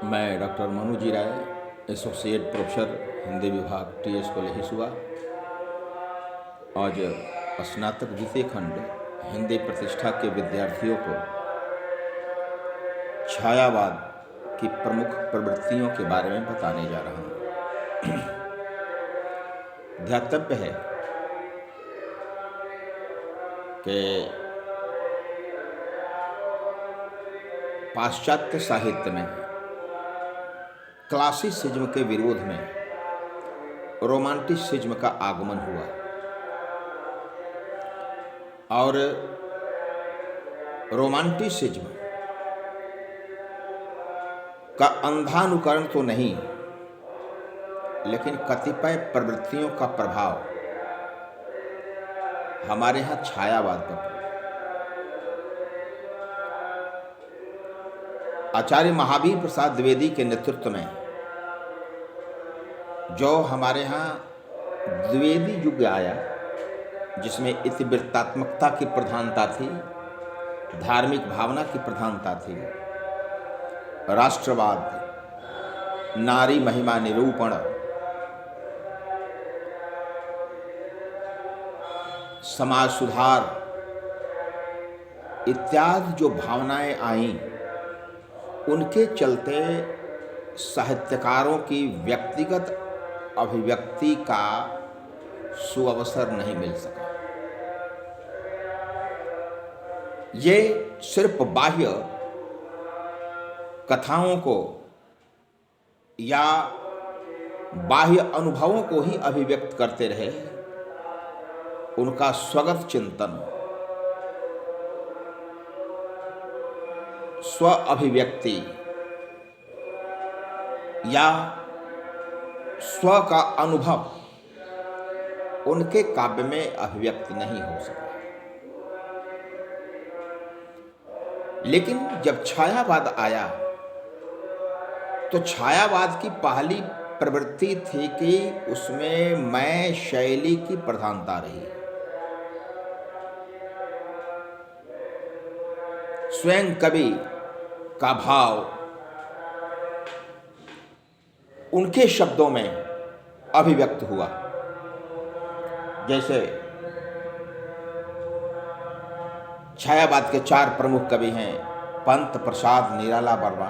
मैं डॉक्टर मनु जी राय, associate professor Hindi विभाग TS college Hisua. आज स्नातक द्वितीय खंड हिंदी प्रतिष्ठा के विद्यार्थियों को छायावाद की प्रमुख प्रवृत्तियों के बारे में बताने जा रहा हूँ। ध्यातव्य है कि पाश्चात्य साहित्य में क्लासिसिज्म के विरोध में रोमांटिसिज्म का आगमन हुआ और रोमांटिसिज्म का अंधानुकरण तो नहीं, लेकिन कतिपय प्रवृत्तियों का प्रभाव हमारे यहाँ छायावाद पर पड़ा। आचार्य महावीर प्रसाद द्विवेदी के नेतृत्व में जो हमारे यहाँ द्विवेदी युग आया, जिसमें इतिवृत्तात्मकता की प्रधानता थी, धार्मिक भावना की प्रधानता थी, राष्ट्रवाद, नारी महिमा निरूपण, समाज सुधार इत्यादि जो भावनाएं आईं, उनके चलते साहित्यकारों की व्यक्तिगत अभिव्यक्ति का सुअवसर नहीं मिल सका। ये सिर्फ बाह्य कथाओं को या बाह्य अनुभवों को ही अभिव्यक्त करते रहे। उनका स्वगत चिंतन, स्व अभिव्यक्ति या स्व का अनुभव उनके काव्य में अभिव्यक्त नहीं हो सका। लेकिन जब छायावाद आया तो छायावाद की पहली प्रवृत्ति थी कि उसमें मैं शैली की प्रधानता रही। स्वयं कवि का भाव उनके शब्दों में अभिव्यक्त हुआ। जैसे छायावाद के 4 प्रमुख कवि हैं: पंत प्रसाद, निराला वर्मा,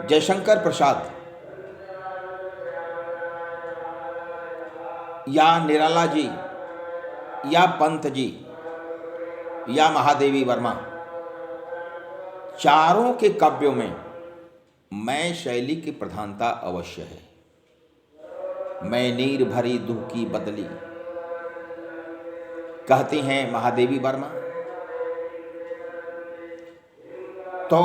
जयशंकर प्रसाद या निराला जी या पंत जी या महादेवी वर्मा। चारों के काव्यों में मैं शैली की प्रधानता अवश्य है। मैं नीर भरी दुह की बदली, कहती हैं महादेवी वर्मा। तो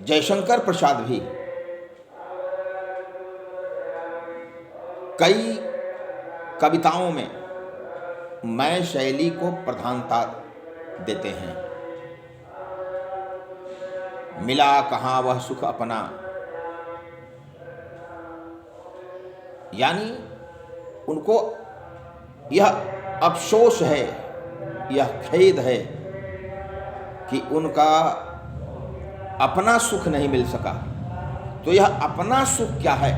जयशंकर प्रसाद भी कई कविताओं में मैं शैली को प्रधानता देते हैं। मिला कहाँ वह सुख अपना, यानी उनको यह अफसोस है, यह खेद है कि उनका अपना सुख नहीं मिल सका। तो यह अपना सुख क्या है?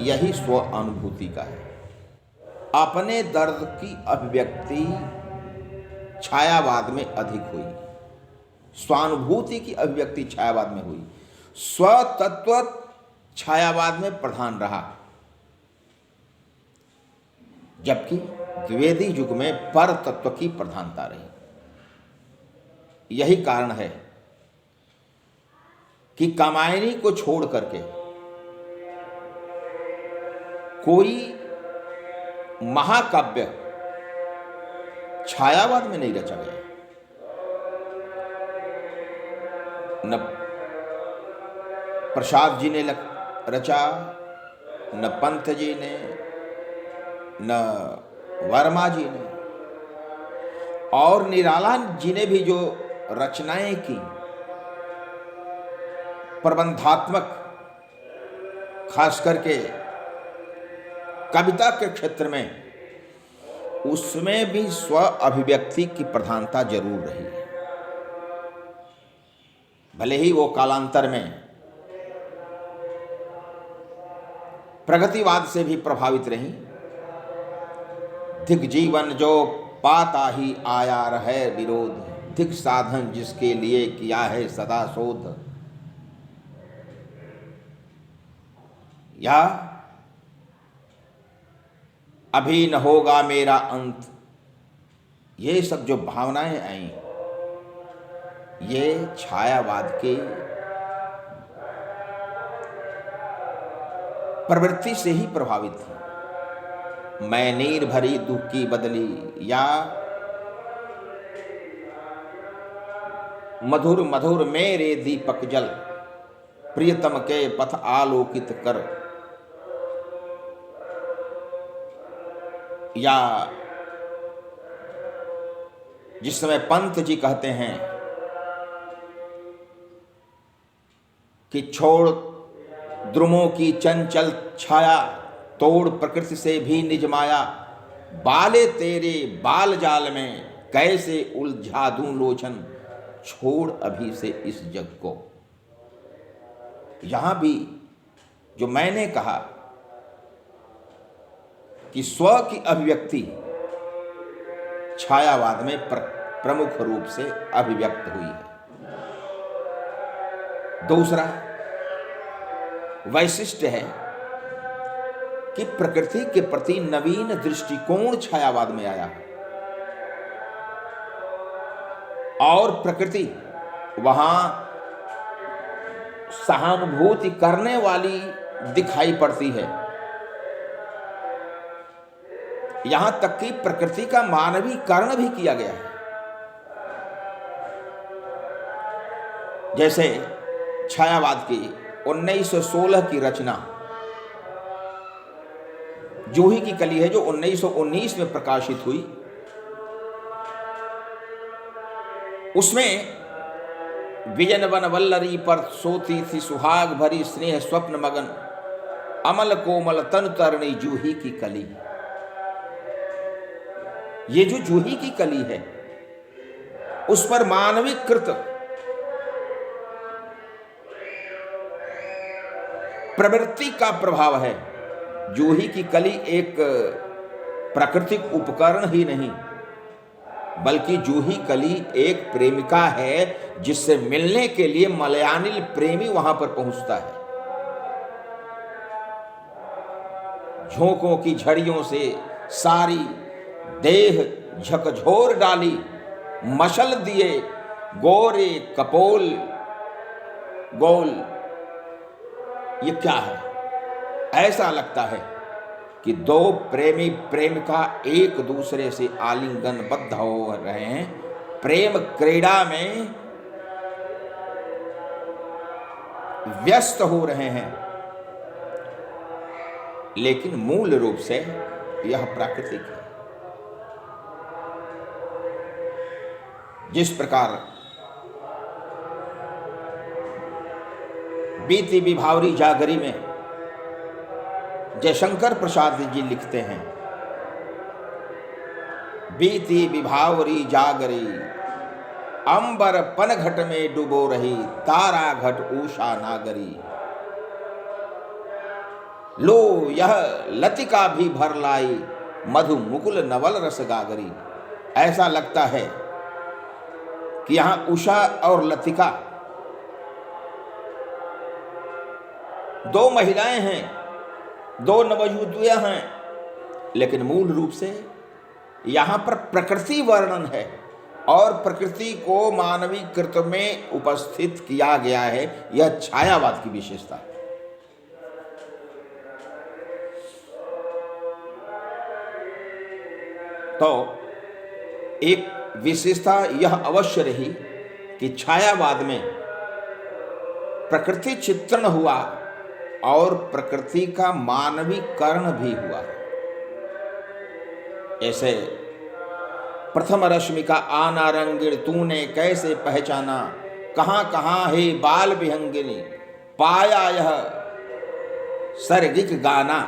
यही स्व अनुभूति का है। अपने दर्द की अभिव्यक्ति छायावाद में अधिक हुई, स्वानुभूति की अभिव्यक्ति छायावाद में हुई, स्वतत्व छायावाद में प्रधान रहा। जबकि द्विवेदी युग में पर तत्व की प्रधानता रही। यही कारण है कि कामायनी को छोड़ करके कोई महाकाव्य छायावाद में नहीं रचा गया। न प्रसाद जी ने रचा, न पंत जी ने, न वर्मा जी ने, और निराला जी ने भी जो रचनाएं की प्रबंधात्मक, खास करके कविता के क्षेत्र में, उसमें भी स्व अभिव्यक्ति की प्रधानता जरूर रही है। भले ही वो कालांतर में प्रगतिवाद से भी प्रभावित रही। धिक जीवन जो पाता ही आया रहे विरोध, धिक साधन जिसके लिए किया है सदा शोध। या अभी न होगा मेरा अंत, ये सब जो भावनाएं आई ये छायावाद के प्रवृत्ति से ही प्रभावित थी। मैं नीर भरी दुख की बदली, या मधुर मधुर मेरे दीपक जल, प्रियतम के पथ आलोकित कर। या जिस समय पंत जी कहते हैं कि छोड़ द्रुमों की चंचल छाया, तोड़ प्रकृति से भी निज माया, बाले तेरे बाल जाल में कैसे उलझा दूं लोचन, छोड़ अभी से इस जग को। यहां भी जो मैंने कहा कि स्व की अभिव्यक्ति छायावाद में प्रमुख रूप से अभिव्यक्त हुई है। दूसरा वैशिष्ट्य है कि प्रकृति के प्रति नवीन दृष्टिकोण छायावाद में आया और प्रकृति वहां सहानुभूति करने वाली दिखाई पड़ती है। यहां तक कि प्रकृति का मानवीकरण भी किया गया है। जैसे छायावाद की 1916 की रचना जूही की कली है, जो 1919 में प्रकाशित हुई। उसमें विजन वन वल्लरी पर सोती थी सुहाग भरी स्नेह स्वप्न मगन, अमल कोमल तन तरणी जूही की कली। ये जो जूही की कली है उस पर मानवीकृत प्रवृत्ति का प्रभाव है। जूही की कली एक प्राकृतिक उपकरण ही नहीं, बल्कि जूही कली एक प्रेमिका है जिससे मिलने के लिए मलयानिल प्रेमी वहां पर पहुंचता है। झोंकों की झड़ियों से सारी देह झकझोर डाली, मशल दिए गोरे कपोल गोल। ये क्या है? ऐसा लगता है कि दो प्रेमी प्रेमिका एक दूसरे से आलिंगनबद्ध हो रहे हैं, प्रेम क्रीड़ा में व्यस्त हो रहे हैं, लेकिन मूल रूप से यह प्राकृतिक है। जिस प्रकार बीती विभावरी जागरी में जयशंकर प्रसाद जी लिखते हैं, बीती विभावरी जागरी अंबर पन घट में डूबो रही, तारा घट उषा नागरी। लो यह लतिका भी भर लाई, मधु मुकुल नवल रस गागरी। ऐसा लगता है कि यहां उषा और लतिका दो महिलाएं हैं, दो नवयुवतियां हैं, लेकिन मूल रूप से यहां पर प्रकृति वर्णन है और प्रकृति को मानवीकृत में उपस्थित किया गया है। यह छायावाद की विशेषता है। तो एक विशेषता यह अवश्य रही कि छायावाद में प्रकृति चित्रण हुआ और प्रकृति का मानवीकरण भी हुआ। ऐसे प्रथम रश्मि का आना रंगिण तूने कैसे पहचाना, कहां कहां है बाल विहंगिनी, पाया यह सर्गिक गाना।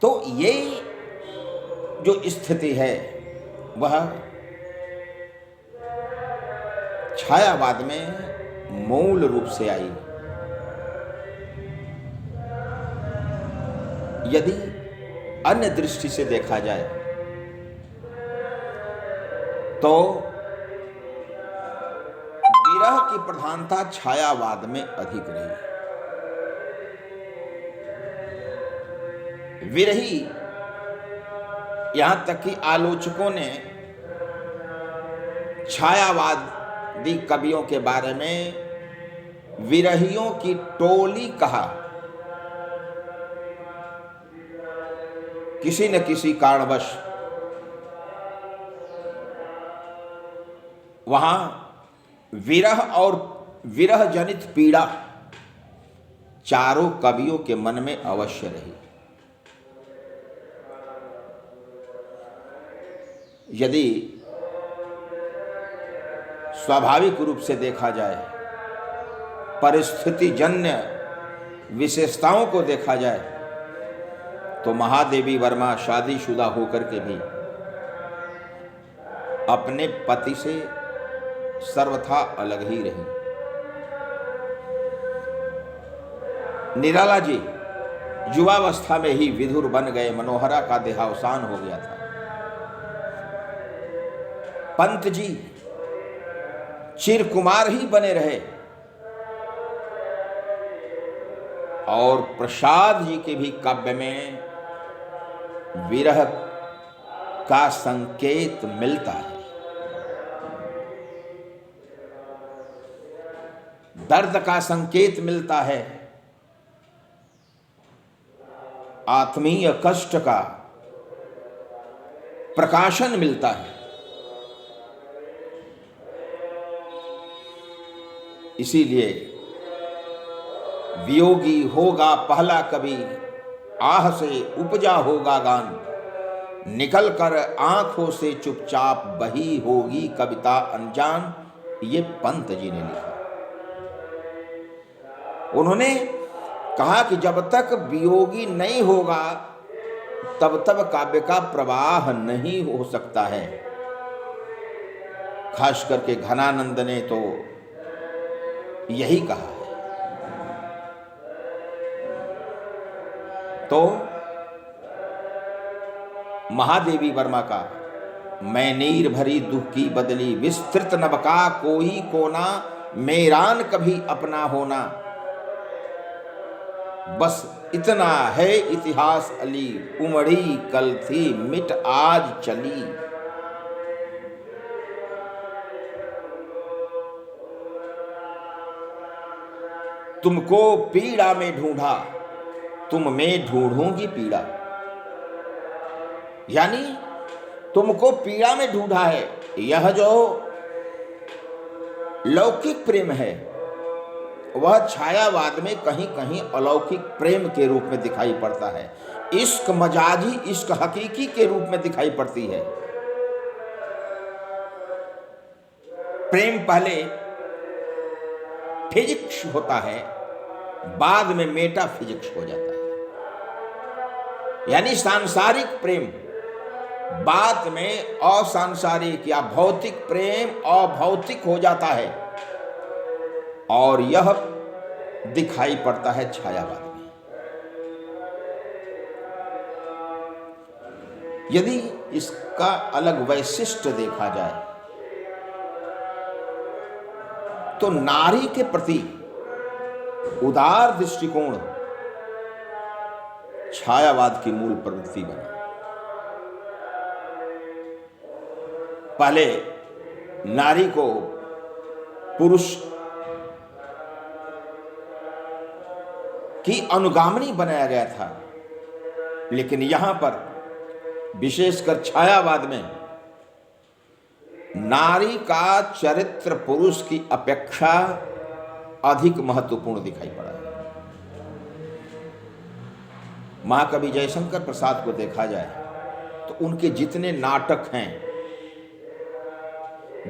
तो ये जो स्थिति है वह छायावाद में मूल रूप से आई। यदि अन्य दृष्टि से देखा जाए तो विरह की प्रधानता छायावाद में अधिक रही। विरही, यहां तक कि आलोचकों ने छायावादी कवियों के बारे में विरहियों की टोली कहा। किसी न किसी कारणवश वहां विरह और विरह जनित पीड़ा चारों कवियों के मन में अवश्य रही। यदि स्वाभाविक रूप से देखा जाए, परिस्थितिजन्य विशेषताओं को देखा जाए, तो महादेवी वर्मा शादीशुदा होकर के भी अपने पति से सर्वथा अलग ही रही। निराला जी युवावस्था में ही विधुर बन गए, मनोहरा का देहावसान हो गया था। पंत जी चिरकुमार ही बने रहे और प्रसाद जी के भी काव्य में विरह का संकेत मिलता है। दर्द का संकेत मिलता है, आत्मीय कष्ट का प्रकाशन मिलता है। इसीलिए वियोगी होगा पहला कवि, आह से उपजा होगा गान, निकल कर आंखों से चुपचाप बही होगी कविता अनजान। ये पंत जी ने लिखा। उन्होंने कहा कि जब तक वियोगी नहीं होगा तब तक काव्य का प्रवाह नहीं हो सकता है। खास करके घनानंद ने तो यही कहा है। तो महादेवी वर्मा का मैं नीर भरी दुख की बदली, विस्तृत नभ का कोई कोना, मेरान कभी अपना होना, बस इतना है इतिहास अली, उमड़ी कल थी मिट आज चली। तुमको पीड़ा में ढूंढा, तुम में ढूंढूंगी पीड़ा। यानी तुमको पीड़ा में ढूंढा है। यह जो लौकिक प्रेम है वह छायावाद में कहीं कहीं अलौकिक प्रेम के रूप में दिखाई पड़ता है। इश्क मजाजी, इश्क हकीकी के रूप में दिखाई पड़ती है। प्रेम पहले फिजिक्स होता है, बाद में मेटाफिजिक्स हो जाता है। यानी सांसारिक प्रेम बाद में असंसारिक या भौतिक प्रेम अभौतिक हो जाता है, और यह दिखाई पड़ता है छायावाद में। यदि इसका अलग वैशिष्ट्य देखा जाए तो नारी के प्रति उदार दृष्टिकोण छायावाद की मूल प्रवृत्ति बना। पहले नारी को पुरुष की अनुगामिनी बनाया गया था, लेकिन यहां पर विशेषकर छायावाद में नारी का चरित्र पुरुष की अपेक्षा अधिक महत्वपूर्ण दिखाई पड़ा है। महाकवि जयशंकर प्रसाद को देखा जाए तो उनके जितने नाटक हैं,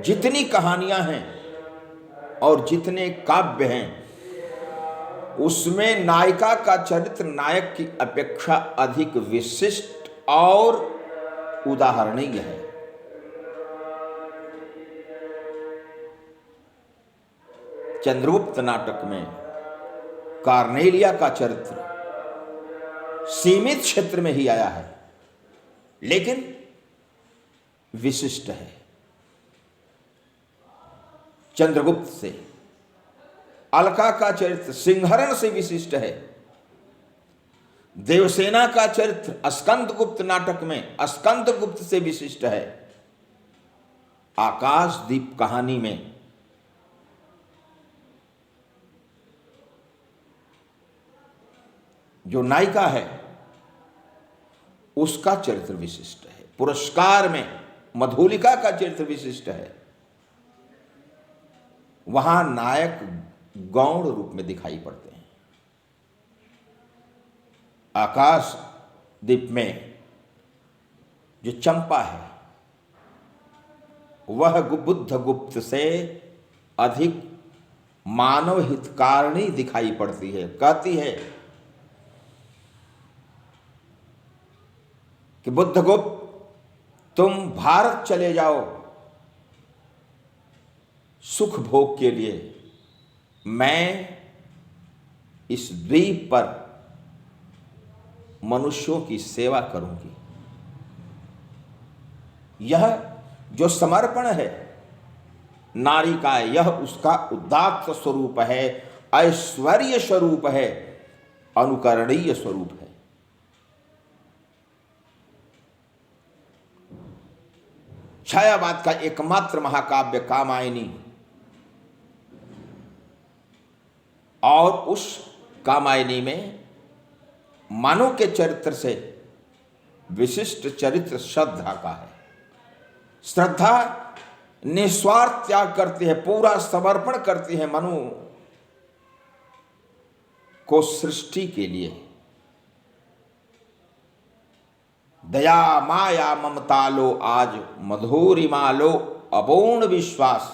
जितनी कहानियां हैं और जितने काव्य हैं, उसमें नायिका का चरित्र नायक की अपेक्षा अधिक विशिष्ट और उदाहरणीय है। चंद्रगुप्त नाटक में कार्नेलिया का चरित्र सीमित क्षेत्र में ही आया है, लेकिन विशिष्ट है। चंद्रगुप्त से अलका का चरित्र सिंहरण से विशिष्ट है। देवसेना का चरित्र स्कंदगुप्त नाटक में स्कंदगुप्त से विशिष्ट है। आकाशदीप कहानी में जो नायिका है उसका चरित्र विशिष्ट है। पुरस्कार में मधुलिका का चरित्र विशिष्ट है। वहां नायक गौण रूप में दिखाई पड़ते हैं। आकाशदीप में जो चंपा है वह बुद्धगुप्त से अधिक मानव हितकारिणी दिखाई पड़ती है। कहती है कि बुद्धगुप्त तुम भारत चले जाओ सुख भोग के लिए, मैं इस द्वीप पर मनुष्यों की सेवा करूंगी। यह जो समर्पण है नारी का, यह उसका उदात्त स्वरूप है, ऐश्वर्य स्वरूप है, अनुकरणीय स्वरूप है। छायावाद का एकमात्र महाकाव्य कामायनी, और उस कामायनी में मानव के चरित्र से विशिष्ट चरित्र श्रद्धा का है। श्रद्धा निस्वार्थ त्याग करती है, पूरा समर्पण करती है मनु को सृष्टि के लिए। दया माया ममता लो आज मधुरिमा लो अपूर्ण विश्वास।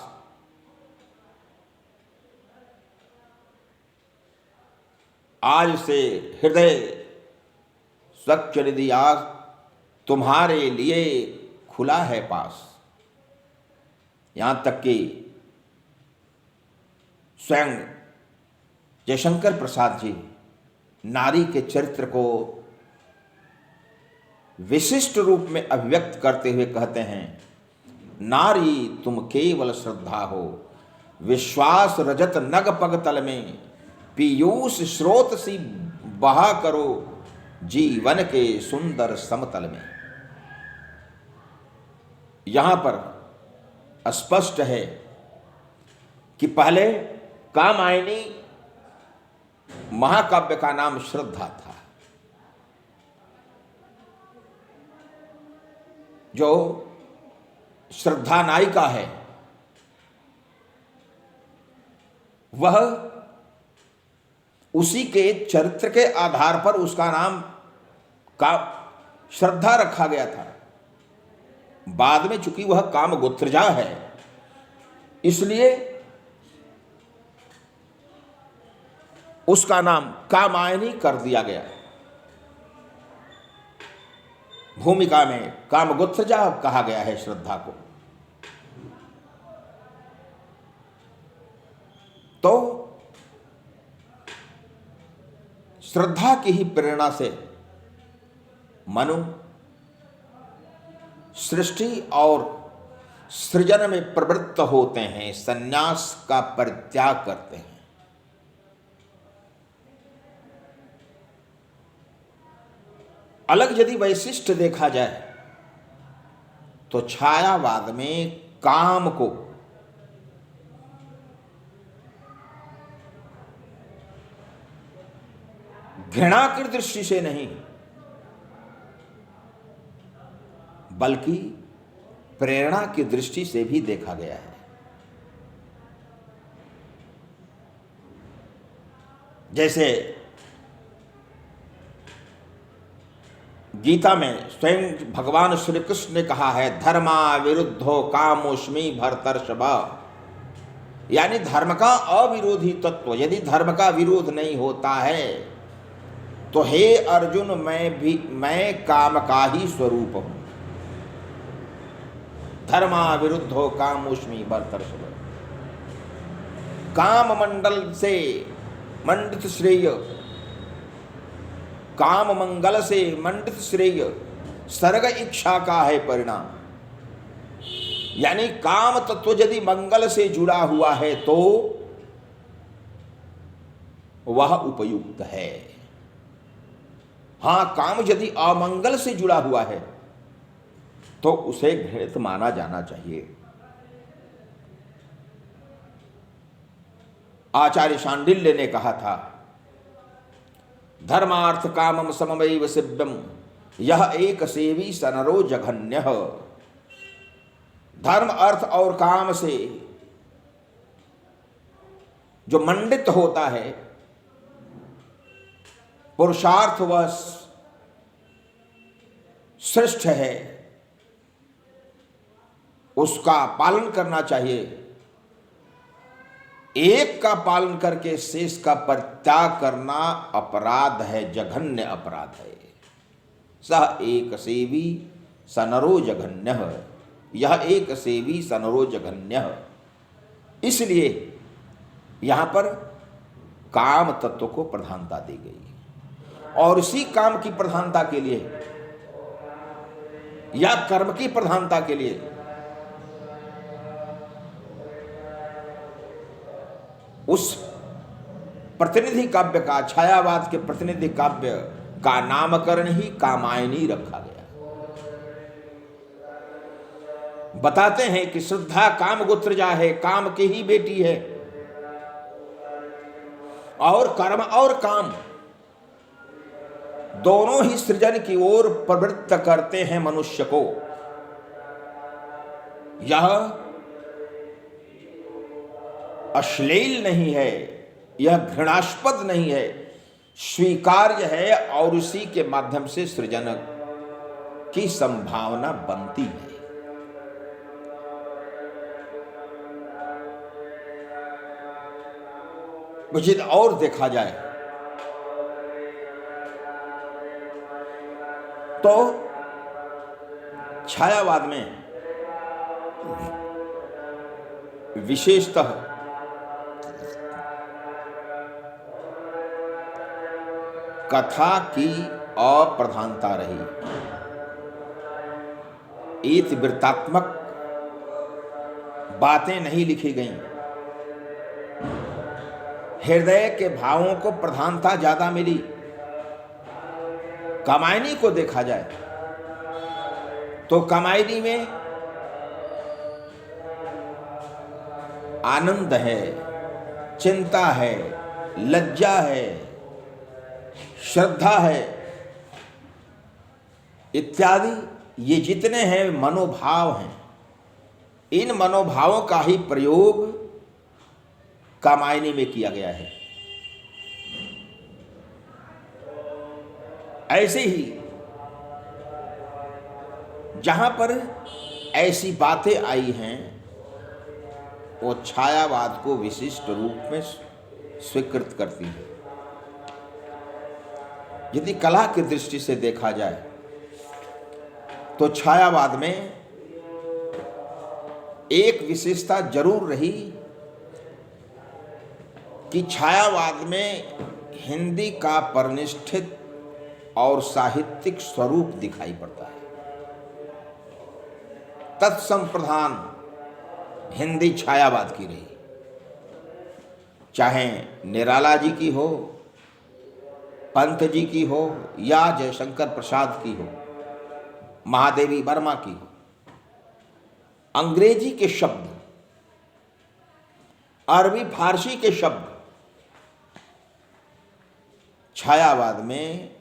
आज से हृदय स्वच्छ निधि आज तुम्हारे लिए खुला है पास। यहां तक कि स्वयं जयशंकर प्रसाद जी नारी के चरित्र को विशिष्ट रूप में अभिव्यक्त करते हुए कहते हैं, नारी तुम केवल श्रद्धा हो, विश्वास रजत नग पग तल में, पीयूष स्रोत सी बहा करो जीवन के सुंदर समतल में। यहां पर स्पष्ट है कि पहले कामायनी महाकाव्य का नाम श्रद्धा था। जो श्रद्धा नायिका है वह उसी के चरित्र के आधार पर उसका नाम का श्रद्धा रखा गया था। बाद में चूंकि वह कामगोत्रजा है इसलिए उसका नाम कामायनी कर दिया गया। भूमिका में कामगोत्रजा कहा गया है श्रद्धा को। तो श्रद्धा की ही प्रेरणा से मनु सृष्टि और सृजन में प्रवृत्त होते हैं, संन्यास का परित्याग करते हैं। अलग यदि वैशिष्ट देखा जाए तो छायावाद में काम को घृणा की दृष्टि से नहीं बल्कि प्रेरणा की दृष्टि से भी देखा गया है। जैसे गीता में स्वयं भगवान श्री कृष्ण ने कहा है, धर्मा विरुद्धो कामोष्मी भरतर्षभा, यानी धर्म का अविरोधी तत्व। यदि धर्म का विरोध नहीं होता है तो हे अर्जुन मैं काम का ही स्वरूप हूं। धर्मा विरुद्धो कामोष्मी भरतर्षभ। काम मंडल से मंडित श्रेय, काम मंगल से मंडित श्रेय सर्ग इच्छा का है परिणाम। यानी काम तत्व यदि मंगल से जुड़ा हुआ है तो वह उपयुक्त है। हां, काम यदि अमंगल से जुड़ा हुआ है तो उसे घृणित माना जाना चाहिए। आचार्य शांडिल्य ने कहा था, धर्मार्थ कामम सममैव शिव्यम यह एक सेवी सनरो जघन्य। धर्म अर्थ और काम से जो मंडित होता है पुरुषार्थ वह श्रेष्ठ है, उसका पालन करना चाहिए। एक का पालन करके शेष का परित्याग करना अपराध है, जघन्य अपराध है। सह एक सेवी सनरो जघन्य, यह एक सेवी सनरो जघन्य। इसलिए यहां पर काम तत्व को प्रधानता दी गई और इसी काम की प्रधानता के लिए या कर्म की प्रधानता के लिए उस प्रतिनिधि काव्य का, छायावाद के प्रतिनिधि काव्य का नामकरण ही कामायनी रखा गया। बताते हैं कि श्रद्धा काम गोत्रजा है, काम की ही बेटी है और कर्म और काम दोनों ही सृजन की ओर प्रवृत्त करते हैं मनुष्य को। यह अश्लील नहीं है, यह घृणास्पद नहीं है, स्वीकार्य है और उसी के माध्यम से सृजन की संभावना बनती है। मुझे और देखा जाए तो छायावाद में विशेषतः कथा की अप्रधानता रही। इतिवृत्तात्मक बातें नहीं लिखी गईं, हृदय के भावों को प्रधानता ज्यादा मिली। कामायनी को देखा जाए तो कामायनी में आनंद है, चिंता है, लज्जा है, श्रद्धा है इत्यादि, ये जितने हैं मनोभाव हैं, इन मनोभावों का ही प्रयोग कामायनी में किया गया है। ऐसे ही जहां पर ऐसी बातें आई हैं वो छायावाद को विशिष्ट रूप में स्वीकृत करती है। यदि कला की दृष्टि से देखा जाए तो छायावाद में एक विशेषता जरूर रही कि छायावाद में हिंदी का परिनिष्ठित और साहित्यिक स्वरूप दिखाई पड़ता है। तत्संप्रधान हिंदी छायावाद की रही, चाहे निराला जी की हो, पंत जी की हो या जयशंकर प्रसाद की हो, महादेवी वर्मा की हो। अंग्रेजी के शब्द, अरबी फारसी के शब्द छायावाद में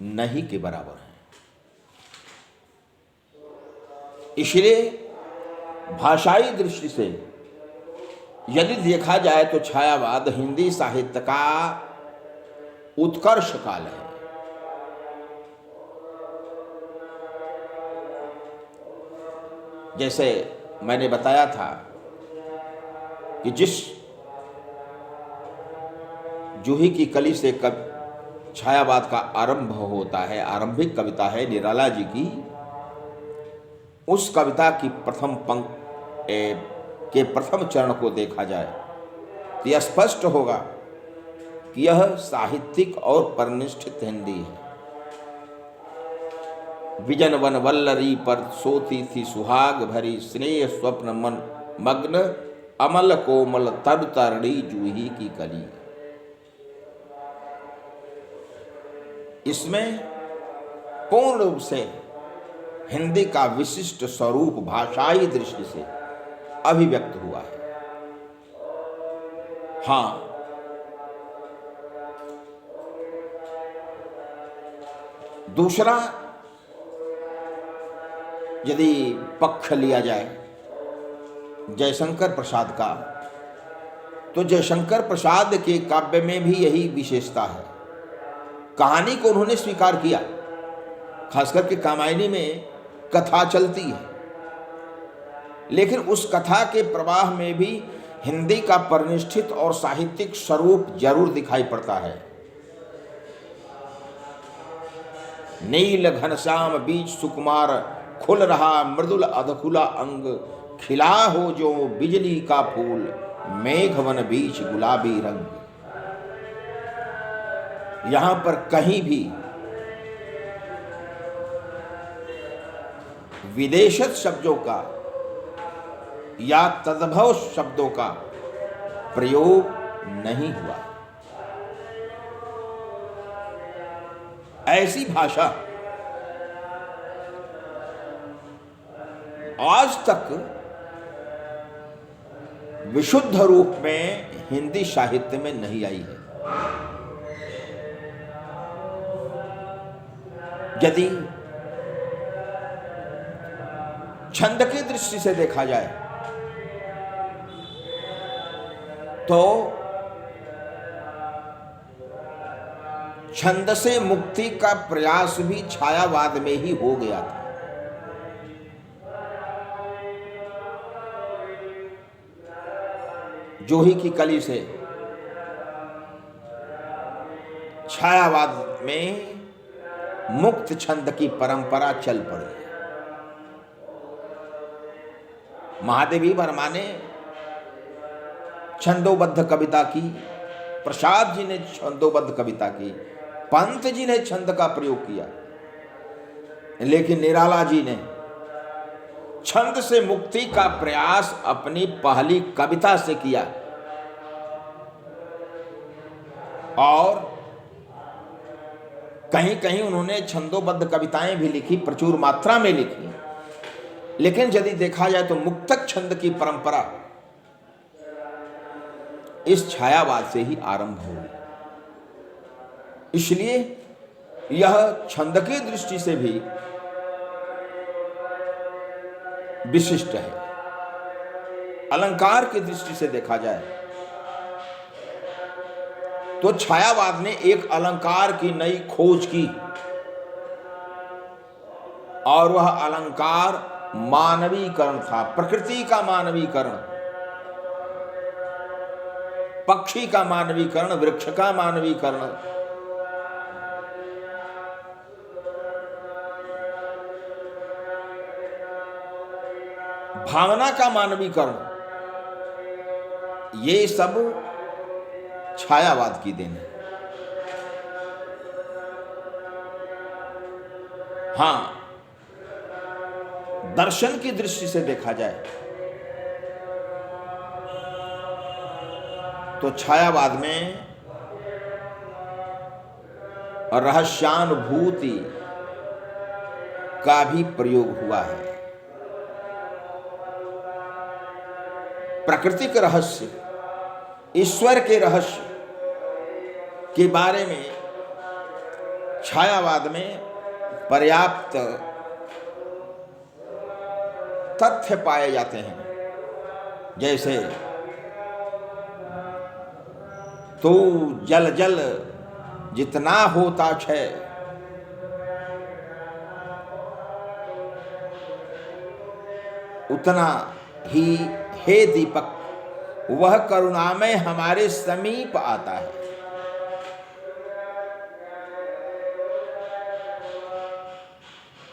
नहीं के बराबर है। इसलिए भाषाई दृष्टि से यदि देखा जाए तो छायावाद हिंदी साहित्य का उत्कर्ष काल है। जैसे मैंने बताया था कि जिस जूही की कली से छायावाद का आरंभ होता है, आरंभिक कविता है निराला जी की, उस कविता की प्रथम के प्रथम चरण को देखा जाए तो यह स्पष्ट होगा कि यह साहित्यिक और परिनिष्ठित हिंदी है। विजन वन वल्लरी पर सोती थी सुहाग भरी, स्नेह स्वप्न मन मग्न, अमल कोमल तब तरणी जूही की कली। इसमें पूर्ण रूप से हिंदी का विशिष्ट स्वरूप भाषाई दृष्टि से अभिव्यक्त हुआ है। हाँ, दूसरा यदि पक्ष लिया जाए जयशंकर प्रसाद का, तो जयशंकर प्रसाद के काव्य में भी यही विशेषता है। कहानी को उन्होंने स्वीकार किया, खासकर के कामायनी में कथा चलती है, लेकिन उस कथा के प्रवाह में भी हिंदी का परिनिष्ठित और साहित्यिक स्वरूप जरूर दिखाई पड़ता है। नील घनश्याम बीच सुकुमार, खुल रहा मृदुल अधखुला अंग, खिला हो जो बिजली का फूल, मेघवन बीच गुलाबी रंग। यहां पर कहीं भी विदेशत शब्दों का या तद्भव शब्दों का प्रयोग नहीं हुआ। ऐसी भाषा आज तक विशुद्ध रूप में हिंदी साहित्य में नहीं आई है। यदि छंद की दृष्टि से देखा जाए तो छंद से मुक्ति का प्रयास भी छायावाद में ही हो गया था। जूही की कली से छायावाद में मुक्त छंद की परंपरा चल पड़ी। महादेवी वर्मा ने छंदोबद्ध कविता की, प्रसाद जी ने छंदोबद्ध कविता की, पंत जी ने छंद का प्रयोग किया, लेकिन निराला जी ने छंद से मुक्ति का प्रयास अपनी पहली कविता से किया और कहीं कहीं उन्होंने छंदोबद्ध कविताएं भी लिखी, प्रचुर मात्रा में लिखी, लेकिन यदि देखा जाए तो मुक्तक छंद की परंपरा इस छायावाद से ही आरंभ हुई। इसलिए यह छंद की दृष्टि से भी विशिष्ट है। अलंकार की दृष्टि से देखा जाए तो छायावाद ने एक अलंकार की नई खोज की और वह अलंकार मानवीकरण था। प्रकृति का मानवीकरण, पक्षी का मानवीकरण, वृक्ष का मानवीकरण, भावना का मानवीकरण, ये सब छायावाद की देन है। हां, दर्शन की दृष्टि से देखा जाए तो छायावाद में रहस्यानुभूति का भी प्रयोग हुआ है। प्राकृतिक रहस्य, ईश्वर के रहस्य के बारे में छायावाद में पर्याप्त तथ्य पाए जाते हैं। जैसे तू जल जल जितना होता क्षय, उतना ही हे दीपक वह करुणामय हमारे समीप आता है।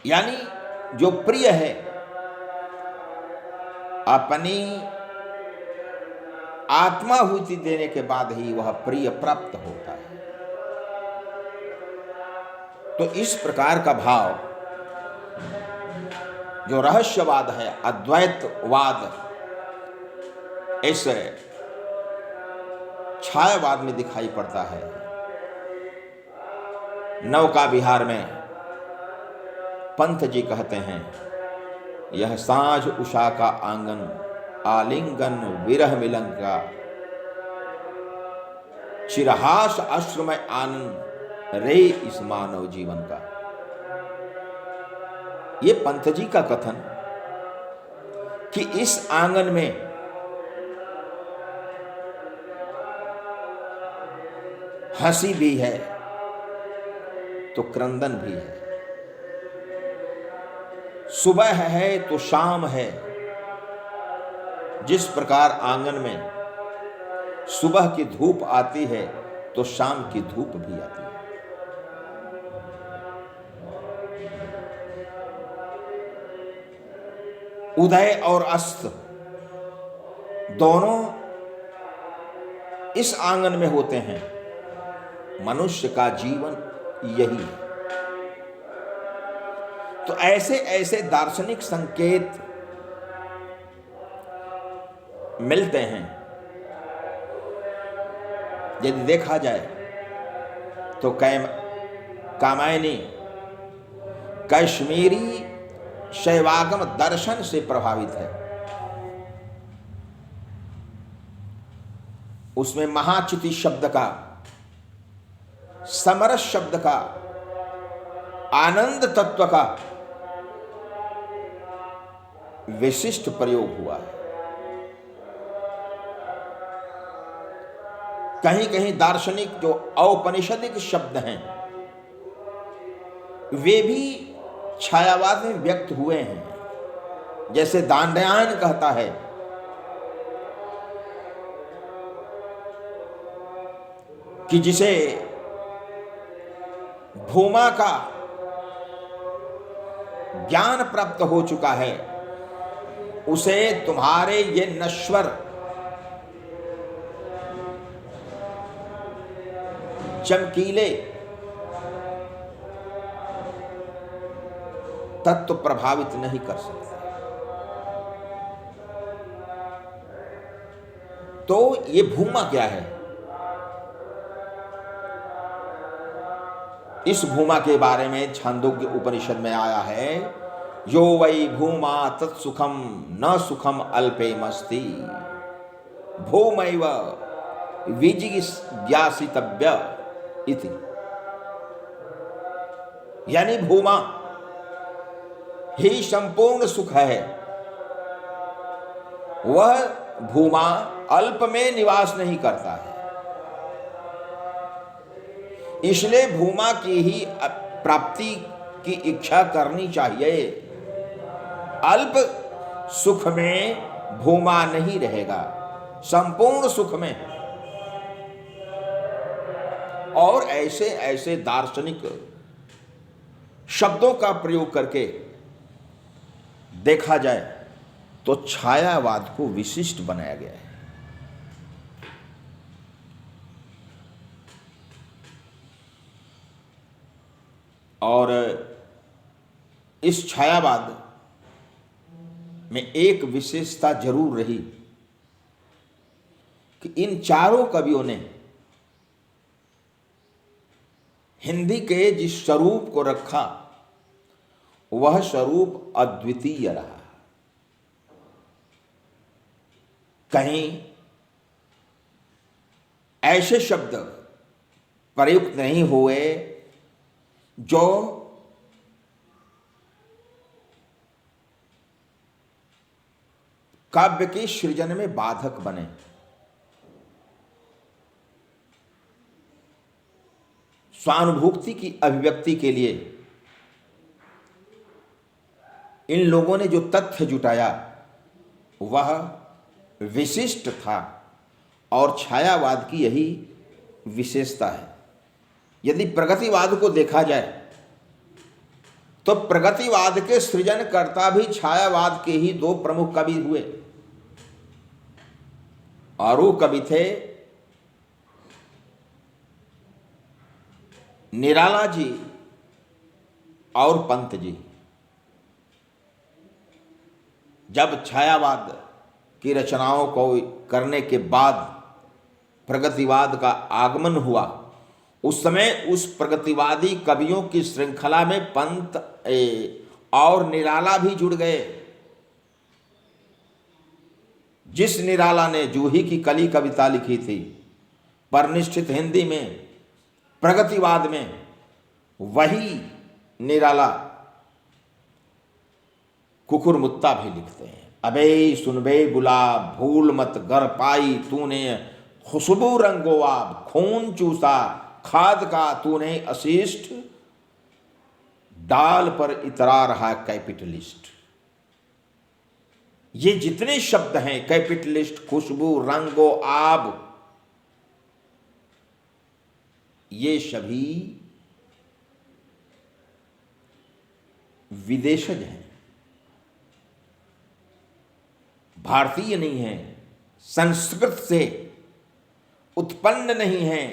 यानी जो प्रिय है अपनी आत्माहुति देने के बाद ही वह प्रिय प्राप्त होता है। तो इस प्रकार का भाव जो रहस्यवाद है, अद्वैतवाद, इस छायावाद में दिखाई पड़ता है। नौका विहार में पंत जी कहते हैं, यह सांझ उषा का आंगन, आलिंगन विरह मिलन का, चिरहास अश्रुमय आनंद रे इस मानव जीवन का। ये पंत जी का कथन कि इस आंगन में हंसी भी है तो क्रंदन भी है, सुबह है तो शाम है। जिस प्रकार आंगन में सुबह की धूप आती है तो शाम की धूप भी आती है। उदय और अस्त दोनों इस आंगन में होते हैं। मनुष्य का जीवन यही है। तो ऐसे ऐसे दार्शनिक संकेत मिलते हैं। यदि देखा जाए तो कामायनी कश्मीरी शैवागम दर्शन से प्रभावित है। उसमें महाचिति शब्द का, समरस शब्द का, आनंद तत्व का विशिष्ट प्रयोग हुआ है। कहीं कहीं दार्शनिक जो औपनिषदिक शब्द हैं वे भी छायावाद में व्यक्त हुए हैं। जैसे दांडयायन कहता है कि जिसे भूमा का ज्ञान प्राप्त हो चुका है उसे तुम्हारे ये नश्वर चमकीले तत्व प्रभावित नहीं कर सकते। तो ये भूमा क्या है? इस भूमा के बारे में छांदोग्य उपनिषद में आया है, यो वै भूमा तत्सुखम न सुखम अल्पेमस्ति भूमैव विजिज्ञासितव्य इति। यानी भूमा ही संपूर्ण सुख है। वह भूमा अल्प में निवास नहीं करता है, इसलिए भूमा की ही प्राप्ति की इच्छा करनी चाहिए। अल्प सुख में भूमा नहीं रहेगा, संपूर्ण सुख में। और ऐसे ऐसे दार्शनिक शब्दों का प्रयोग करके देखा जाए तो छायावाद को विशिष्ट बनाया गया है। और इस छायावाद में एक विशेषता जरूर रही कि इन चारों कवियों ने हिंदी के जिस स्वरूप को रखा वह स्वरूप अद्वितीय रहा। कहीं ऐसे शब्द प्रयुक्त नहीं हुए जो काव्य के सृजन में बाधक बने। स्वानुभूति की अभिव्यक्ति के लिए इन लोगों ने जो तथ्य जुटाया वह विशिष्ट था और छायावाद की यही विशेषता है। यदि प्रगतिवाद को देखा जाए तो प्रगतिवाद के सृजनकर्ता भी छायावाद के ही दो प्रमुख कवि हुए और वो कवि थे निराला जी और पंत जी। जब छायावाद की रचनाओं को करने के बाद प्रगतिवाद का आगमन हुआ, उस समय उस प्रगतिवादी कवियों की श्रृंखला में पंत और निराला भी जुड़ गए। जिस निराला ने जूही की कली कविता लिखी थी परनिष्ठित हिंदी में प्रगतिवाद में, वही निराला कुकुरमुत्ता भी लिखते हैं। अबे सुनबे गुलाब भूल मत गर पाई तूने, खुशबू रंगो आब खून चूसा खाद का तूने अशिष्ट, डाल पर इतरा रहा कैपिटलिस्ट। ये जितने शब्द हैं, कैपिटलिस्ट, खुशबू, रंगो आब, ये सभी विदेशज हैं, भारतीय नहीं हैं, संस्कृत से उत्पन्न नहीं हैं,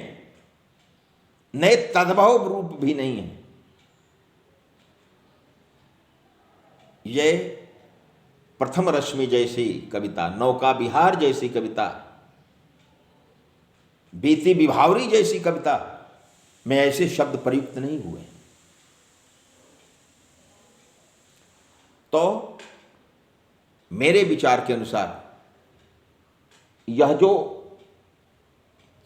नए तद्भव रूप भी नहीं है। ये प्रथम रश्मि जैसी कविता, नौका विहार जैसी कविता, बीती विभावरी जैसी कविता में ऐसे शब्द प्रयुक्त नहीं हुए। तो मेरे विचार के अनुसार यह जो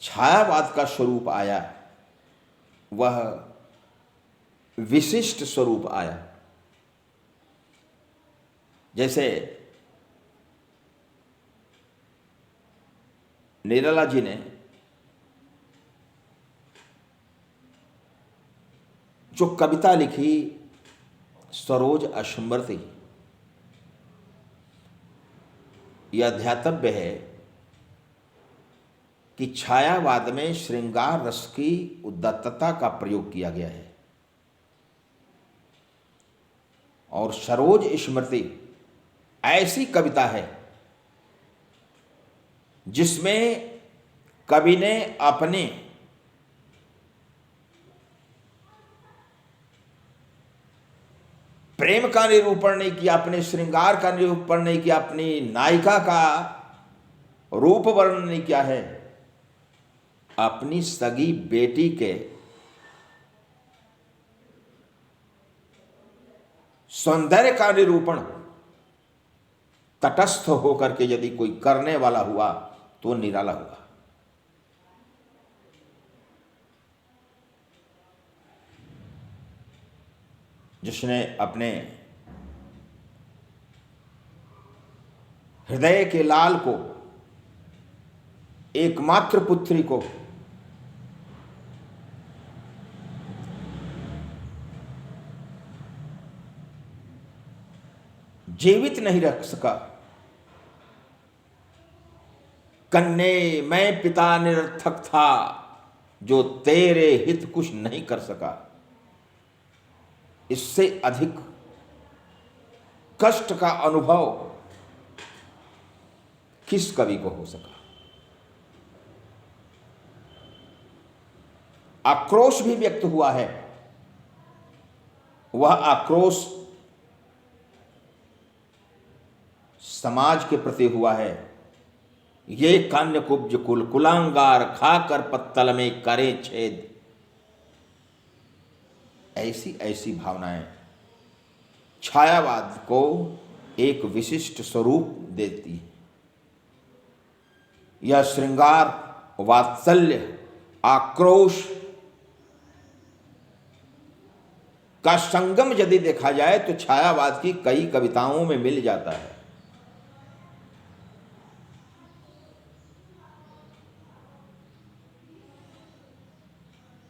छायावाद का स्वरूप आया वह विशिष्ट स्वरूप आया। जैसे निराला जी ने जो कविता लिखी सरोज अश्मृति, यह ध्यातव्य है कि छायावाद में श्रृंगार रस की उदात्तता का प्रयोग किया गया है और सरोज स्मृति ऐसी कविता है जिसमें कवि ने अपने प्रेम का निरूपण नहीं किया, अपने श्रृंगार का निरूपण नहीं किया, अपनी नायिका का रूप वर्णन नहीं किया है, अपनी सगी बेटी के सौंदर्य का निरूपण तटस्थ होकर के यदि कोई करने वाला हुआ तो निराला हुआ। जिसने अपने हृदय के लाल को, एकमात्र पुत्री को जीवित नहीं रख सका, कन्ने मैं पिता निरर्थक था जो तेरे हित कुछ नहीं कर सका, इससे अधिक कष्ट का अनुभव किस कवि को हो सका। आक्रोश भी व्यक्त हुआ है, वह आक्रोश समाज के प्रति हुआ है। ये कान्य कुब्ज कुल कुलांगार खाकर पत्तल में करे छेद, ऐसी ऐसी भावनाएं छायावाद को एक विशिष्ट स्वरूप देती है। यह श्रृंगार, वात्सल्य, आक्रोश का संगम यदि देखा जाए तो छायावाद की कई कविताओं में मिल जाता है।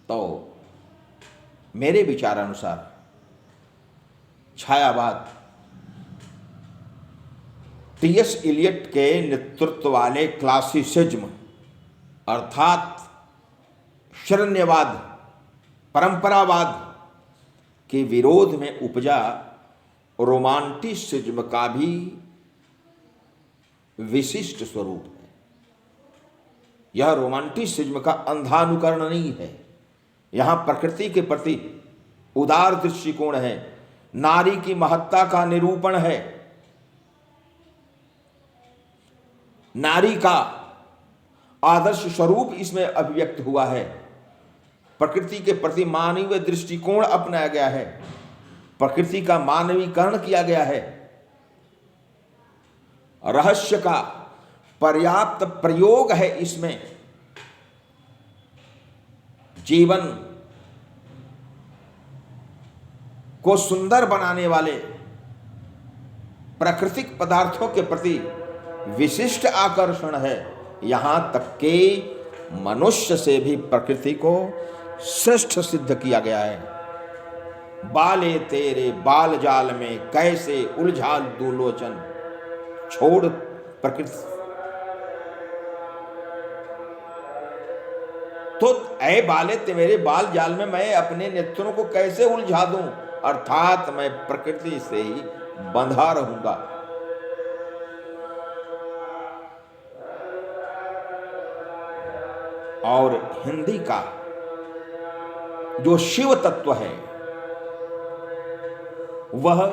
तो मेरे विचार अनुसार छायावाद टी.एस. इलियट के नेतृत्व वाले क्लासिसिज्म अर्थात शरण्यवाद, परंपरावाद के विरोध में उपजा रोमांटिसिज्म का भी विशिष्ट स्वरूप है। यह रोमांटिसिज्म का अंधा अनुकरण नहीं है। यहाँ प्रकृति के प्रति उदार दृष्टिकोण है, नारी की महत्ता का निरूपण है, नारी का आदर्श स्वरूप इसमें अभिव्यक्त हुआ है, प्रकृति के प्रति मानवीय दृष्टिकोण अपनाया गया है, प्रकृति का मानवीकरण किया गया है, रहस्य का पर्याप्त प्रयोग है इसमें। जीवन को सुंदर बनाने वाले प्राकृतिक पदार्थों के प्रति विशिष्ट आकर्षण है। यहां तक कि मनुष्य से भी प्रकृति को श्रेष्ठ सिद्ध किया गया है। बाले तेरे बाल जाल में कैसे उलझा दूं लोचन, छोड़ प्रकृति तो ऐ बाले तेरे बाल जाल में मैं अपने नेत्रों को कैसे उलझा दूं, अर्थात मैं प्रकृति से ही बंधा रहूंगा। और हिंदी का जो शिव तत्व है वह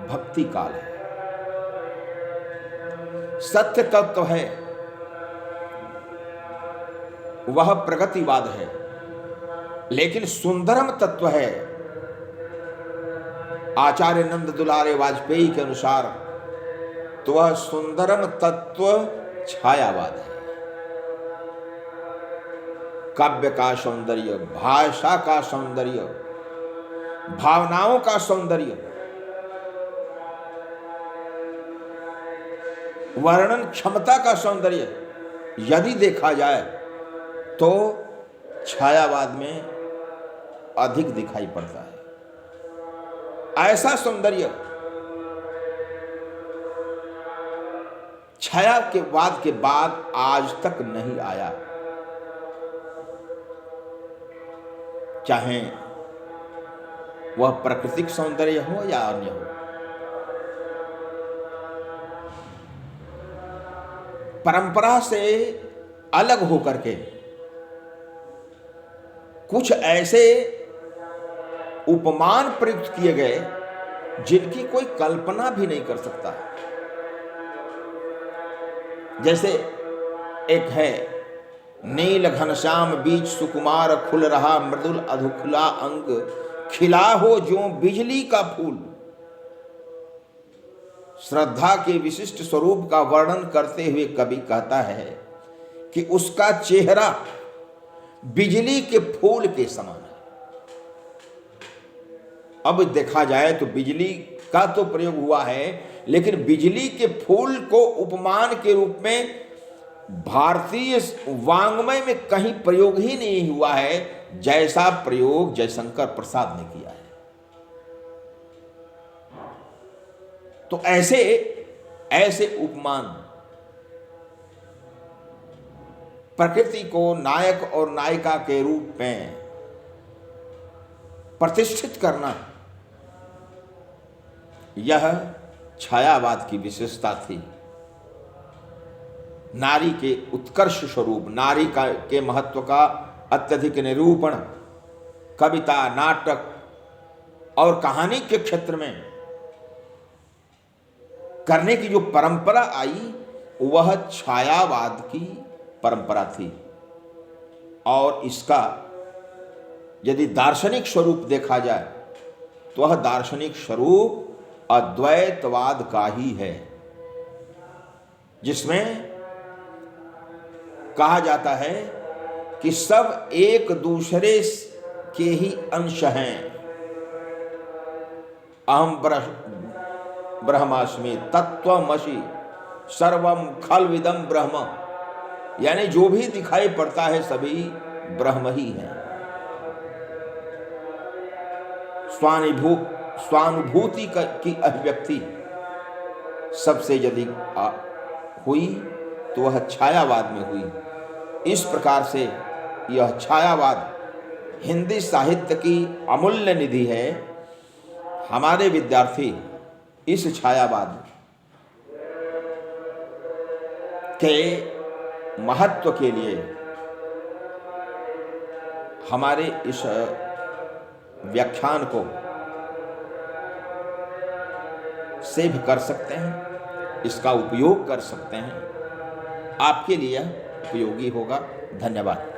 भक्ति काल है, सत्य तत्व है वह प्रगतिवाद है, लेकिन सुंदरम तत्व है आचार्य नंद दुलारे वाजपेयी के अनुसार तो वह सुंदरम तत्व छायावाद है। काव्य का सौंदर्य, भाषा का सौंदर्य, भावनाओं का सौंदर्य, वर्णन क्षमता का सौंदर्य यदि देखा जाए तो छायावाद में अधिक दिखाई पड़ता है। ऐसा सौंदर्य छाया के वाद के बाद आज तक नहीं आया, चाहे वह प्राकृतिक सौंदर्य हो या अन्य हो। परंपरा से अलग होकर के कुछ ऐसे उपमान प्रयुक्त किए गए जिनकी कोई कल्पना भी नहीं कर सकता। जैसे एक है, नील घनश्याम बीच सुकुमार खुल रहा मृदुल अधुखला अंग, खिला हो जो बिजली का फूल। श्रद्धा के विशिष्ट स्वरूप का वर्णन करते हुए कवि कहता है कि उसका चेहरा बिजली के फूल के समान है। अब देखा जाए तो बिजली का तो प्रयोग हुआ है, लेकिन बिजली के फूल को उपमान के रूप में भारतीय वाङ्मय में कहीं प्रयोग ही नहीं हुआ है, जैसा प्रयोग जयशंकर प्रसाद ने किया है। तो ऐसे उपमान प्रकृति को नायक और नायिका के रूप में प्रतिष्ठित करना, यह छायावाद की विशेषता थी। नारी के उत्कर्ष स्वरूप, नारी के महत्व का अत्यधिक निरूपण कविता, नाटक और कहानी के क्षेत्र में करने की जो परंपरा आई वह छायावाद की परंपरा थी। और इसका यदि दार्शनिक स्वरूप देखा जाए तो वह दार्शनिक स्वरूप अद्वैतवाद का ही है, जिसमें कहा जाता है कि सब एक दूसरे के ही अंश हैं। अहम ब्रह्मास्मि तत्त्वमसि सर्वम खल्विदं ब्रह्म, यानी जो भी दिखाई पड़ता है सभी ब्रह्म ही है। स्वानुभूति की अभिव्यक्ति सबसे यदि हुई तो वह छायावाद में हुई। इस प्रकार से यह छायावाद हिंदी साहित्य की अमूल्य निधि है। हमारे विद्यार्थी इस छायावाद के महत्व के लिए हमारे इस व्याख्यान को सेव कर सकते हैं, इसका उपयोग कर सकते हैं। आपके लिए उपयोगी होगा। धन्यवाद।